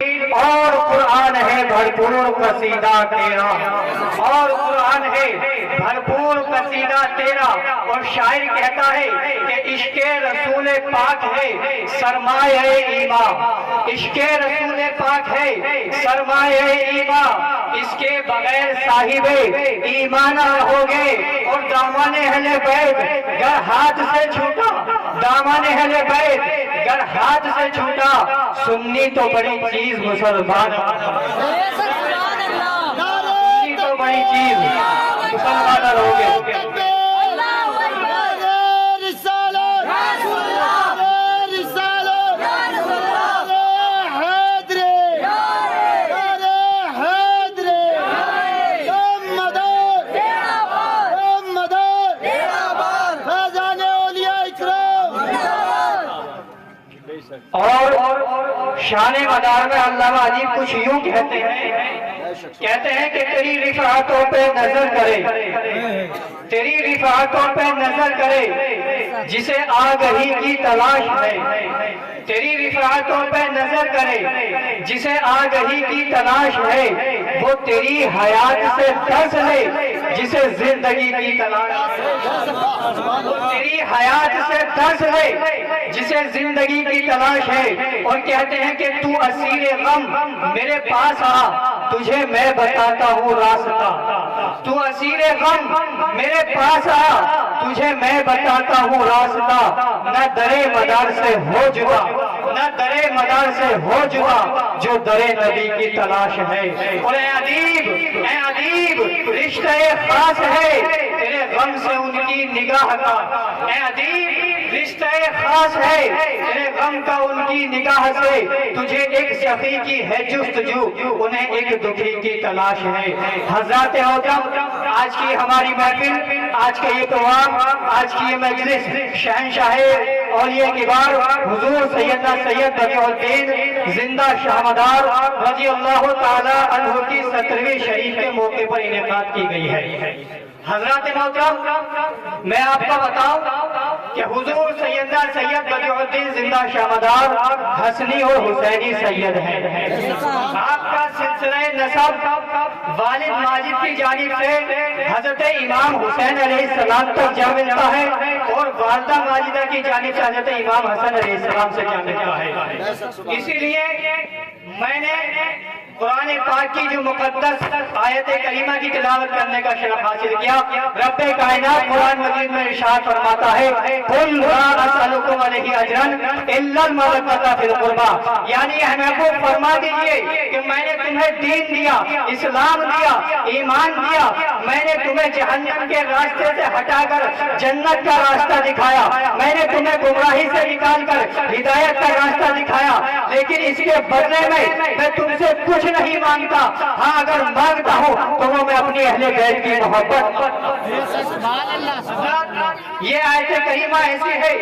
اور قرآن ہے بھرپور قصیدہ تیرا، اور قرآن ہے بھرپور قصیدہ تیرا۔ اور شاعر کہتا ہے کہ عشق رسول پاک ہے سرمایہ ایمان، عشق رسول پاک ہے سرمایہ ایمان، اس کے بغیر صاحب ایمان ہو گئے۔ اور دامن اہل بیت گر ہاتھ سے چھوٹا، دامن اہل بیت گر ہاتھ سے چھوٹا، سنی تو بڑی چیز مسلمان، سنی تو بڑی چیز مسلمان ہو گئے۔ اور شان مدار میں علامہ عجیب کچھ یوں کہتے ہیں کہ تیری رفعتوں پہ نظر کرے، تیری رفعتوں پہ نظر کرے جسے آگہی کی تلاش ہے، تیری رفعتوں پہ نظر کرے جسے آگہی کی تلاش ہے، وہ تیری حیات سے درس لے جسے زندگی کی تلاش ہے، وہ تیری حیات سے درس لے جسے زندگی کی تلاش ہے۔ اور کہتے ہیں کہ تو اسیر غم میرے پاس آ، تجھے میں بتاتا ہوں راستہ، تو اسیر غم میرے پاس آ، تجھے میں بتاتا ہوں راستہ، نہ درے مدار سے ہو جدا، نہ درے مدار سے ہو جدا جو درے نبی کی تلاش ہے۔ اور اے ادیب رشتہ خاص ہے تیرے غم سے ان کی نگاہ کا، اے ادیب رشتہ خاص ہے تیرے غم کا ان کی نگاہ سے، تجھے ایک سخی کی ہے جستجو، انہیں ایک دکھی کی تلاش ہے۔ حضرات محترم، آج کی ہماری محفل، آج کا یہ پروگرام، آج کی یہ مجلس شہنشاہ اولیاء کبار حضور سیدنا سید بدیع الدین زندہ شاہ مدار رضی اللہ تعالی عنہ کی 70ویں شریف کے موقع پر انعقاد کی گئی ہے۔ حضرات محترم، میں آپ کو بتاؤں کہ حضور سیدنا سید بدیع الدین زندہ شاہ مدار حسنی اور حسینی سید ہیں۔ آپ کا سلسلہ نسب والد ماجد کی جانب سے حضرت امام حسین علیہ السلام تک جا ملتا ہے، اور والدہ ماجدہ کی جانب سے حضرت امام حسن علیہ السلام سے جا ملتا ہے۔ اسی لیے میں نے قرآن پاک کی جو مقدس آیت کریمہ کی تلاوت کرنے کا شرف حاصل کیا۔ رب کائنات قرآن مجید میں ارشاد فرماتا ہے قُلْ لَا أَسْأَلُكُمْ عَلَيْهِ أَجْرًا إِلَّا الْمَوَدَّةَ فِي الْقُرْبَى، یعنی محبوب فرما دیجئے کہ میں نے تمہیں دین دیا، اسلام دیا، ایمان دیا، میں نے تمہیں جہنم کے راستے سے ہٹا کر جنت کا راستہ دکھایا، میں نے تمہیں گمراہی سے نکال کر ہدایت کا راستہ دکھایا، لیکن اس کے بدلے میں تم سے کچھ نہیں مانگتا، ہاں اگر مانگتا ہوں تو وہ میں اپنی اہل بیت کی محبت۔ یہ آیت کریمہ ایسی ہے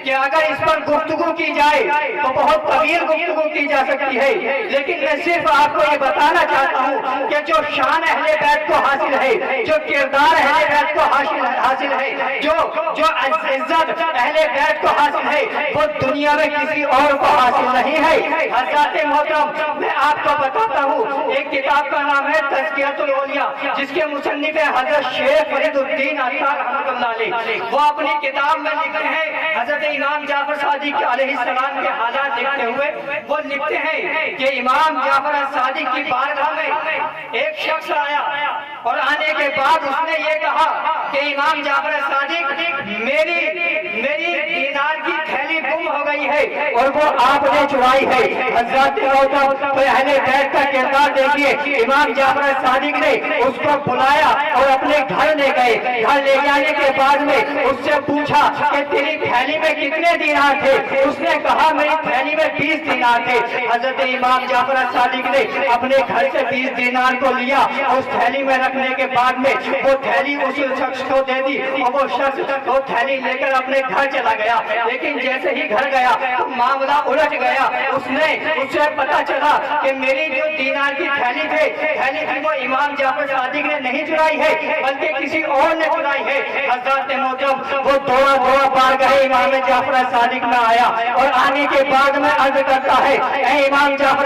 کہ اگر اس پر گفتگو کی جائے تو بہت طویل گفتگو کی جا سکتی ہے، لیکن میں صرف آپ کو یہ بتانا چاہتا ہوں کہ جو شان اہل بیت کو حاصل ہے، جو کردار اہل بیت کو حاصل ہے، جو عزت اہل بیت کو حاصل ہے، وہ دنیا میں کسی اور کو حاصل نہیں ہے۔ حضرات محترم، میں آپ کو بتاتا ہوں، ایک کتاب کا نام ہے تزکیۃ الاولیاء، جس کے مصنف ہے حضرت شیخ فرید الدین عطار رحمۃ اللہ علیہ۔ وہ اپنی کتاب میں لکھتے ہیں حضرت امام جعفر صادق علیہ السلام کے حالات لکھتے ہوئے، وہ لکھتے ہیں کہ امام جعفر صادق کی بارگاہ میں ایک شخص آیا، اور آنے کے بعد اس نے یہ کہا کہ امام جعفر صادق میری دینار کی تھیلی گم ہو گئی ہے اور وہ آپ نے چرائی ہے۔ حضرات محترم، تو اہل بیت کا کردار دیکھیے، امام جعفر صادق نے اس کو بلایا اور اپنے گھر لے گئے، گھر لے جانے کے بعد میں اس سے پوچھا کہ تیری تھیلی میں کتنے دینار تھے؟ اس نے کہا میری تھیلی میں 20 دینار تھے۔ حضرت امام جعفر صادق نے اپنے گھر سے 20 دینار کو لیا، اس تھیلی میں رکھنے کے بعد میں وہ تھیلی اس شخص کو دے دی، اور وہ شخص وہ تھیلی لے کر اپنے گھر چلا گیا۔ لیکن جیسے ہی گھر گیا تو معاملہ الٹ گیا، اس سے پتا چلا کہ میری جو دینار کی تھیلی تھی وہ امام جعفر صادق نے نہیں چرائی ہے بلکہ کسی اور نے چرائی ہے۔ حضرات محترم، وہ دوڑا بارگاہ امام جعفر صادق میں آیا، اور آنے کے بعد میں عرض کرتا ہے اے امام جعفر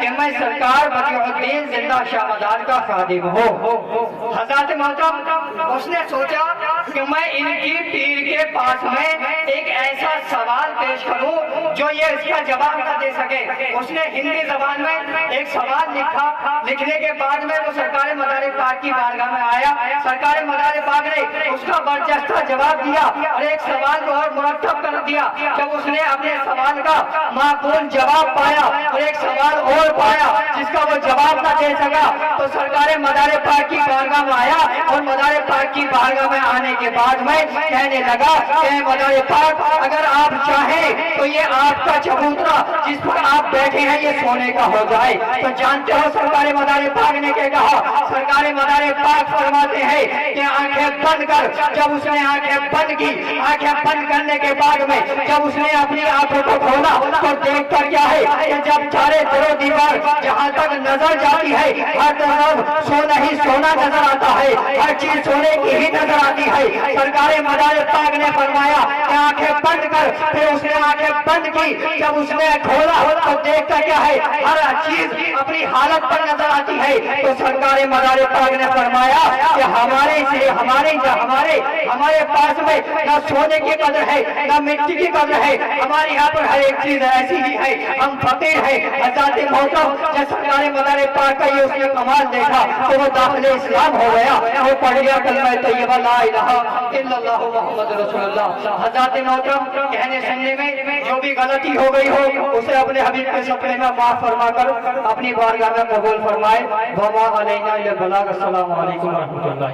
کہ میں سرکار بدیعالدین زندہ شاہ مدار کا خادم ہوں۔ حضرات محترم اس نے سوچا کہ میں ان کی پیر کے پاس میں ایک ایسا سوال پیش کروں جو یہ اس کا جواب نہ دے سکے۔ اس نے ہندی زبان میں ایک سوال لکھا، لکھنے کے بعد میں وہ سرکار مدار پاک کی بارگاہ میں آیا۔ سرکار مدار پاک نے اس کا برجستہ جواب دیا اور ایک سوال کو اور مرتب کر دیا۔ جب اس نے اپنے سوال کا معقول جواب پایا اور ایک سوال اور پایا جس کا وہ جواب نہ دے سکا تو سرکار مدار پاک کی بارگاہ میں آیا اور مدار پاک کی بارگاہ میں آنے کے بعد میں کہنے لگا کہ مدار پاک اگر آپ چاہیں تو یہ آپ کا چبوترا جس پر آپ بیٹھے ہیں یہ سونے کا ہو جائے۔ تو جانتے ہو سرکار مدار پاک نے کیا کہا؟ سرکار مدار پاک فرماتے ہیں کہ آنکھیں بند کر۔ جب اس نے آنکھیں بند کی، آنکھیں بند کرنے کے بعد میں جب اس نے اپنی آنکھوں کو کھولا تو دیکھ کر کیا ہے کہ جب چارے در و دیوار جہاں تک نظر جاتی ہے ہر طرف سونا ہی سونا نظر آتا ہے، ہر چیز سونے کی ہی نظر آتی ہے۔ سرکار مدار پاک نے فرمایا کہ آنکھیں بند کر۔ پھر اس نے آنکھیں بند کی، جب اس نے کھولا تو دیکھ کر کیا ہے ہر چیز اپنی حالت پر نظر آتی ہے۔ تو سرکار مدار پاک نے فرمایا کہ ہمارے پاس میں نہ سونے کی قدر ہے نہ مٹی کی قدر ہے، ہمارے یہاں پر ہر ایک چیز ایسی ہی ہے، ہم فقیر ہیں۔ حضرات محترم جب سرکار مدار پاک کا یہ اس نے کمال دیکھا تو وہ داخل اسلام ہو گیا، وہ پڑھ گیا کلمہ طیبہ لا الہ الا اللہ محمد رسول اللہ۔ حضرات محترم کہنے سننے میں جو بھی غلطی ہو گئی ہو اسے اپنے حبیب کے صفحے میں معاف فرما کر اپنی بارگاہ میں قبول فرمائے۔ وما علینا الا البلاغ۔ السلام علیکم ورحمۃ اللہ۔